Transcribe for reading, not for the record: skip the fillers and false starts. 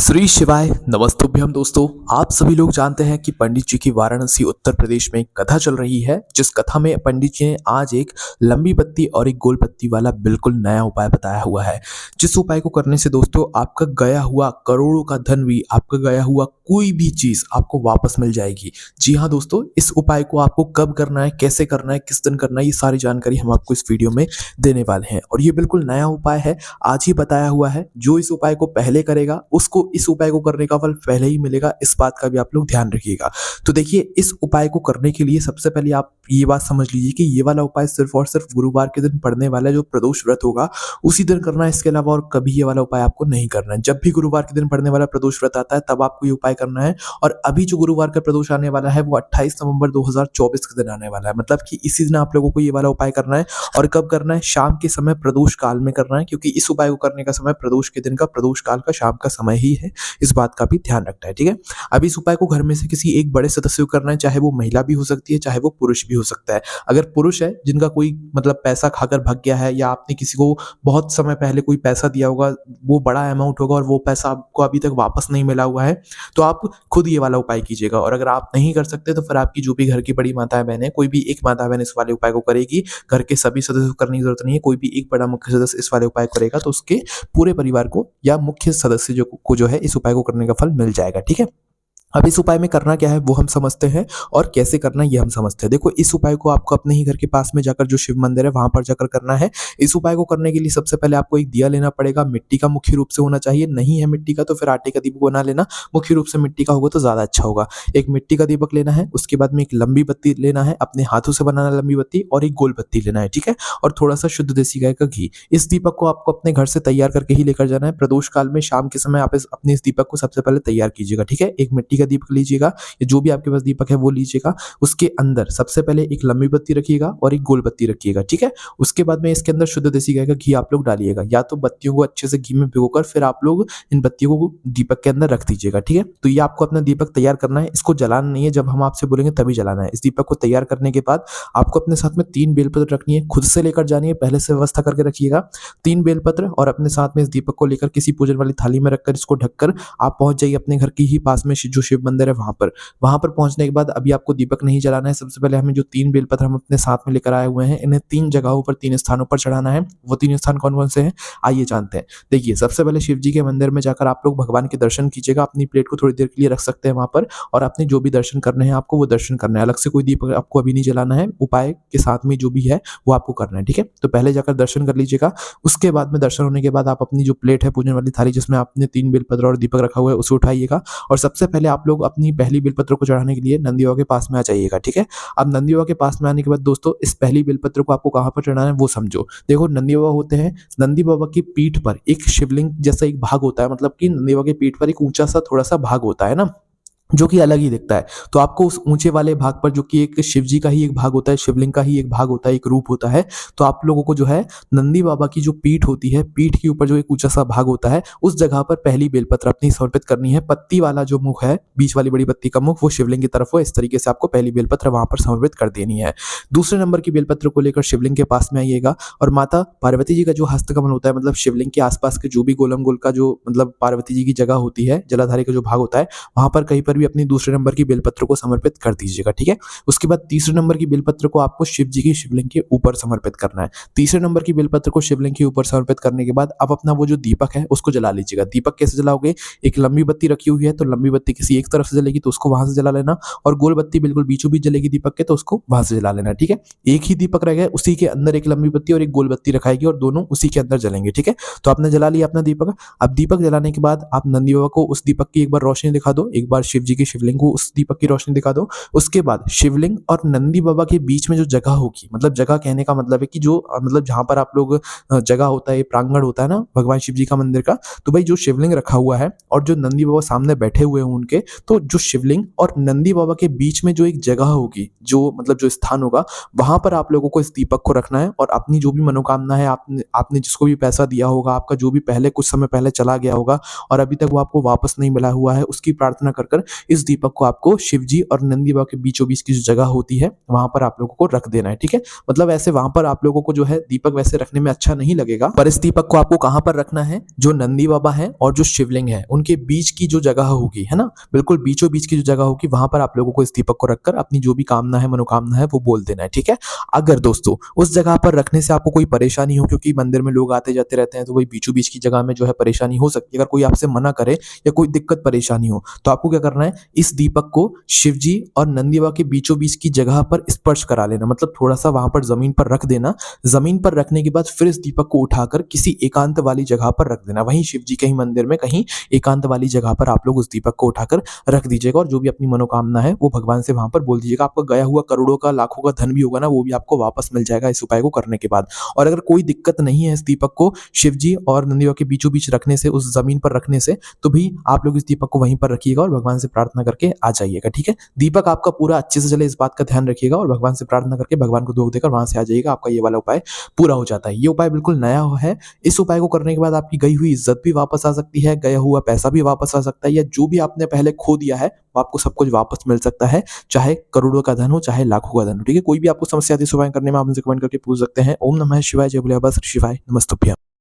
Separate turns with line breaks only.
श्री शिवाय नमस्तुभ्यम दोस्तों। आप सभी लोग जानते हैं कि पंडित जी की वाराणसी उत्तर प्रदेश में एक कथा चल रही है, जिस कथा में पंडित जी ने आज एक लंबी बत्ती और एक गोल बत्ती वाला बिल्कुल नया उपाय बताया हुआ है। जिस उपाय को करने से दोस्तों आपका गया हुआ करोड़ों का धन भी, आपका गया हुआ कोई भी चीज आपको वापस मिल जाएगी। जी हाँ दोस्तों, इस उपाय को आपको कब करना है, कैसे करना है, किस दिन करना है, ये सारी जानकारी हम आपको इस वीडियो में देने वाले हैं। और ये बिल्कुल नया उपाय है, आज ही बताया हुआ है। जो इस उपाय को पहले करेगा उसको इस उपाय को करने का फल पहले ही मिलेगा, इस बात का भी आप लोग ध्यान रखिएगा। तो देखिए, इस उपाय को करने के लिए सबसे पहले आप ये बात समझ लीजिए कि ये वाला उपाय सिर्फ और सिर्फ गुरुवार के दिन पड़ने वाला जो प्रदोष व्रत होगा उसी दिन करना है। इसके अलावा और कभी ये वाला उपाय आपको नहीं करना है। जब भी गुरुवार के दिन पड़ने वाला प्रदोष व्रत आता है तब आपको ये उपाय करना है। और अभी जो गुरुवार का प्रदोष आने वाला है वो 28 नवंबर 2024 के दिन आने वाला है। मतलब कि इसी दिन आप लोगों को ये वाला उपाय करना है। और कब करना है? शाम के समय प्रदोष काल में करना है, क्योंकि इस उपाय को करने का समय प्रदोष के दिन का, प्रदोष काल का शाम का समय ही है। इस बात का भी ध्यान रखना है, ठीक है। अब इस उपाय को घर में से किसी एक बड़े सदस्य को करना है, चाहे वो महिला भी हो सकती है, चाहे वो पुरुष भी हो सकता है। अगर पुरुष है जिनका कोई मतलब पैसा खाकर भाग गया है, या आपने किसी को बहुत समय पहले कोई पैसा दिया होगा, वो बड़ा अमाउंट होगा और वो पैसा आपको अभी तक वापस नहीं मिला हुआ है, तो आप खुद ये वाला उपाय कीजिएगा। और अगर आप नहीं कर सकते तो फिर आपकी जो भी घर की बड़ी माताएं बहन है, कोई भी एक माता बहन इस वाले उपाय को करेगी। घर के सभी सदस्य को करने की जरूरत नहीं है, कोई भी एक बड़ा मुख्य सदस्य इस वाले उपाय करेगा तो उसके पूरे परिवार को या मुख्य सदस्य जो है इस उपाय को करने का फल मिल जाएगा, ठीक है। अब इस उपाय में करना क्या है वो हम समझते हैं, और कैसे करना है ये हम समझते हैं। देखो, इस उपाय को आपको अपने ही घर के पास में जाकर जो शिव मंदिर है वहां पर जाकर करना है। इस उपाय को करने के लिए सबसे पहले आपको एक दिया लेना पड़ेगा। मिट्टी का मुख्य रूप से होना चाहिए, नहीं है मिट्टी का तो फिर आटे का दीपक बना लेना। मुख्य रूप से मिट्टी का होगा तो ज्यादा अच्छा होगा। एक मिट्टी का दीपक लेना है, उसके बाद में एक लंबी बत्ती लेना है, अपने हाथों से बनाना लंबी बत्ती, और एक गोल बत्ती लेना है, ठीक है। और थोड़ा सा शुद्ध देसी गाय का घी। इस दीपक को आपको अपने घर से तैयार करके ही लेकर जाना है। प्रदोष काल में शाम के समय आप अपने इस दीपक को सबसे पहले तैयार कीजिएगा, ठीक है। एक मिट्टी का दीपक लीजिएगा, या जो भी आपके पास दीपक है वो लीजिएगा। उसके अंदर सबसे पहले एक लंबी बत्ती रखिएगा और एक गोल बत्ती रखिएगा, ठीक है। उसके बाद में इसके अंदर शुद्ध देसी गाय का घी आप लोग डालिएगा, या तो बत्तियों को अच्छे से घी में भिगोकर फिर आप लोग इन बत्तियों को दीपक के अंदर रख दीजिएगा, ठीक है। तो ये आपको अपना दीपक तैयार करना है, इसको जलाना नहीं है, जब हम आपसे बोलेंगे तभी जलाना है। इस दीपक को तैयार करने के बाद आपको अपने साथ में 3 बेलपत्र रखनी है, खुद से लेकर जानी है, पहले से व्यवस्था करके रखिएगा 3 बेलपत्र। और अपने साथ में इस दीपक को लेकर किसी पूजन वाली थाली में रखकर इसको ढककर आप पहुंच जाइए अपने घर की ही पास में जो शिव मंदिर है वहां पर पहुंचने के बाद अभी आपको दीपक नहीं जलाना है। सबसे पहले हमें जो 3 बेलपत्र हम अपने साथ में लेकर आए हुए हैं, इन्हें 3 जगहों पर, 3 स्थानों पर चढ़ाना है। वो 3 स्थान कौन कौन से हैं आइए जानते हैं। देखिए, सबसे पहले शिव जी के मंदिर में जाकर आप लोग भगवान के दर्शन कीजिएगा। अपनी प्लेट को थोड़ी देर के लिए रख सकते हैं वहां पर, और अपने जो भी दर्शन करने हैं आपको वो दर्शन करना है। अलग से कोई दीपक आपको अभी नहीं जलाना है, उपाय के साथ में जो भी है वो आपको करना है, ठीक है। तो पहले जाकर दर्शन कर लीजिएगा। उसके बाद में दर्शन होने के बाद आप अपनी जो प्लेट है पूजन वाली थाली जिसमें आपने 3 बेलपत्र और दीपक रखा हुआ है उसे उठाइएगा। और सबसे पहले आप लोग अपनी पहली बेलपत्र को चढ़ाने के लिए नंदी बाबा के पास में आ जाइएगा, ठीक है। अब नंदी बाबा के पास में आने के बाद दोस्तों, इस पहली बेलपत्र को आपको कहां पर चढ़ाना है वो समझो। देखो, नंदी बाबा होते हैं, नंदी बाबा की पीठ पर एक शिवलिंग जैसा एक भाग होता है, मतलब कि नंदी बाबा की पीठ पर एक ऊंचा सा थोड़ा सा भाग होता है ना, जो कि अलग ही दिखता है। तो आपको उस ऊंचे वाले भाग पर, जो कि एक शिव जी का ही एक भाग होता है, शिवलिंग का ही एक भाग होता है, एक रूप होता है, तो आप लोगों को जो है नंदी बाबा की जो पीठ होती है, पीठ के ऊपर जो एक ऊंचा सा भाग होता है, उस जगह पर पहली बेलपत्र अपनी समर्पित करनी है। पत्ती वाला जो मुख है, बीच वाली बड़ी पत्ती का मुख, वो शिवलिंग की तरफ हो। इस तरीके से आपको पहली बेलपत्र वहां पर समर्पित कर देनी है। दूसरे नंबर की बेलपत्र को लेकर शिवलिंग के पास में आइएगा, और माता पार्वती जी का जो हस्तकमल होता है, मतलब शिवलिंग के आसपास के जो भी गोलम गोल का जो मतलब पार्वती जी की जगह होती है, जलाधारी का जो भाग होता है, वहां पर कहीं पर भी अपनी दूसरे नंबर की बेलपत्र को समर्पित कर दीजिएगा, ठीक है। उसके बाद तीसरे नंबर की बेलपत्र को आपको शिव जी की शिवलिंग के ऊपर समर्पित करना है। तीसरे नंबर की बेलपत्र को शिवलिंग के ऊपर समर्पित करने के बाद आप अपना वो जो दीपक है उसको जला लीजिएगा। दीपक कैसे जलाओगे? एक लंबी बत्ती रखी हुई है तो लंबी बत्ती किसी एक तरफ से जलेगी तो उसको वहां से जला लेना, और गोल बत्ती बिल्कुल बीचों बीच जलेगी दीपक के, तो उसको वहां से जला लेना, ठीक है। एक ही दीपक रह गया, उसी के अंदर एक लंबी बत्ती और एक गोल बत्ती रखाएगी, और दोनों उसी के अंदर जलेंगे, ठीक है। तो आपने जला लिया अपना दीपक। अब दीपक जलाने के बाद आप नंदी बाबा को उस दीपक की एक बार रोशनी दिखा दो, एक बार शिव जी की शिवलिंग को उस दीपक की रोशनी दिखा दो। उसके बाद शिवलिंग और नंदी बाबा के बीच में जो जगह होगी, मतलब जगह कहने का मतलब है कि जो मतलब जहां पर आप लोग जगह होता है, प्रांगण होता है ना भगवान शिव जी का मंदिर का, तो भाई जो शिवलिंग रखा हुआ है और जो नंदी बाबा सामने बैठे हुए हैं उनके, तो जो शिवलिंग और नंदी बाबा के बीच में जो एक जगह होगी, जो मतलब जो स्थान होगा, वहां पर आप लोगों को इस दीपक को रखना है। और अपनी जो भी मनोकामना है, आपने जिसको भी पैसा दिया होगा, आपका जो भी पहले कुछ समय पहले चला गया होगा और अभी तक वो आपको वापस नहीं मिला हुआ है, उसकी प्रार्थना कर इस दीपक को आपको शिव जी और नंदी बाबा के बीचों बीच की जो जगह होती है वहां पर आप लोगों को रख देना है। ठीक है, मतलब ऐसे वहां पर आप लोगों को जो है दीपक वैसे रखने में अच्छा नहीं लगेगा, पर इस दीपक को आपको कहां पर रखना है, जो नंदी बाबा है और जो शिवलिंग है उनके बीच की जो जगह होगी, है ना, बिल्कुल बीचों बीच की जो जगह होगी वहां पर आप लोगों को इस दीपक को रखकर अपनी जो भी कामना है, मनोकामना है, वो बोल देना है। ठीक है, अगर दोस्तों उस जगह पर रखने से आपको कोई परेशानी हो, क्योंकि मंदिर में लोग आते जाते रहते हैं तो वही बीचों बीच की जगह में जो है परेशानी हो सकती है, अगर कोई आपसे मना करे या कोई दिक्कत परेशानी हो तो आपको क्या करना है, इस दीपक को शिव जी और नंदी बाबा के बीचों बीच की जगह पर स्पर्श करा लेना, मतलब थोड़ा सा वहां पर जमीन पर रख देना। जमीन पर रखने के बाद फिर इस दीपक को उठाकर किसी एकांत वाली जगह पर रख देना, वहीं शिव जी के ही मंदिर में कहीं एकांत वाली जगह पर आप लोग उस दीपक को उठाकर रख दीजिएगा और जो भी अपनी मनोकामना है वो भगवान से वहां पर बोल दीजिएगा। आपका गया हुआ करोड़ों का, लाखों का धन भी होगा ना, वो भी आपको वापस मिल जाएगा इस उपाय को करने के बाद। और अगर कोई दिक्कत नहीं है इस दीपक को शिव जी और नंदी बाबा के बीचों बीच रखने से, उस जमीन पर रखने से, तो भी आप लोग इस दीपक को वहीं पर रखिएगा और भगवान से प्रार्थना करके आ जाइएगा। ठीक है, दीपक आपका पूरा अच्छे से जले इस बात का ध्यान रखिएगा और भगवान से प्रार्थना करके भगवान को धूप देकर वहां से आ जाइएगा, आपका ये वाला उपाय पूरा हो जाता है। ये उपाय बिल्कुल नया है, इस उपाय को करने के बाद आपकी गई हुई इज्जत भी वापस आ सकती है, गया हुआ पैसा भी वापस आ सकता है, या जो भी आपने पहले खो दिया है वो आपको सब कुछ वापस मिल सकता है, चाहे करोड़ों का धन हो, चाहे लाखों का धन हो। ठीक है, कोई भी आपको समस्या आती है इस उपाय करने में, आप मुझसे कमेंट करके पूछ सकते हैं। ओम नमः शिवाय, जय भोले बाबा श्री शिवाय, नमस्तुभ्यं।